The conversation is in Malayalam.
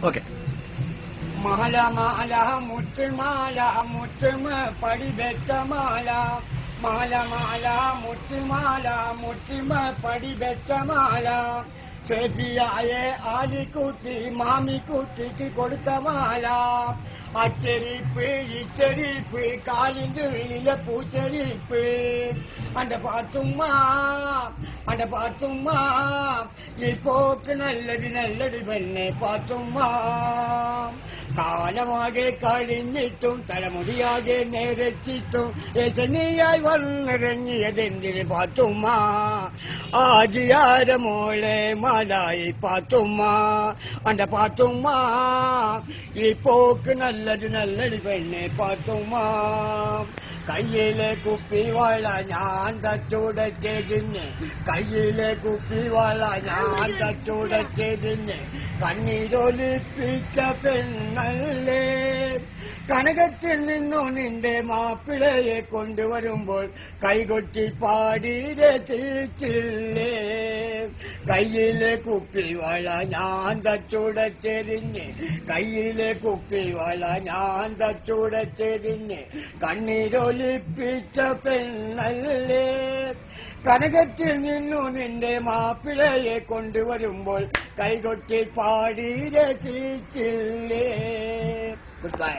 ഓക്കെ. മാല മാല മുത്തുമാല മുത്തുമ പടിവെച്ച മാല, മാല മാല മുത്തുമാല മുത്തുമ പടിവെച്ച മാല, സെബിയായ ആലിക്കുട്ടി മാമിക്കുട്ടിക്ക് കൊടുത്ത മാല, അച്ചരിപ്പ് ഇച്ചരിപ്പ് കാലിന്റെ ഉള്ളിലെ പൂച്ചരിപ്പ്, അന്റെ പാത്തുമ്മ അന്റെ പാത്തുമ്മ ഈ പോക്ക് നല്ലത് നല്ലത് പെണ്ണെ പാത്തുമ്മ, കാലമാകെ കഴിഞ്ഞിട്ടും തലമുടിയാകെ നേരച്ചിട്ടും യശനിയായി വന്നിറങ്ങിയതെന്തിന് പാത്തുമ്മ, ആജിയാര മോളെ മാലായി പാത്തുമ്മ, അന്റെ പാത്തുമ്മ ഈ പോക്ക് നല്ലത് നല്ലത് പെണ്ണെ പാത്തുമ്മ, കയ്യിലെ കുപ്പിവാള ഞാൻ തച്ചുടച്ചതിന്, കയ്യിലെ കുപ്പിവാള ഞാൻ തച്ചുടച്ചതിന്, കണ്ണീരൊലിപ്പിച്ച പെണ്ണല്ലേ, കനകത്തിൽ നിന്നു നിന്റെ മാപ്പിളയെ കൊണ്ടുവരുമ്പോൾ കൈകൊട്ടി പാടി രസിച്ചില്ലേ, കയ്യിലെ കുപ്പിവാള ഞാൻ തച്ചുടച്ചതിന്, കയ്യിലെ കുപ്പിവാള ഞാൻ തച്ചുടച്ചതിന്, കണ്ണീരൊലിപ്പിച്ച പെണ്ണല്ലേ, കനകത്തിൽ നിന്നു നിന്റെ മാപ്പിളയെ കൊണ്ടുവരുമ്പോൾ കൈകൊട്ടി പാടി രസിച്ചില്ലേ. Good bye.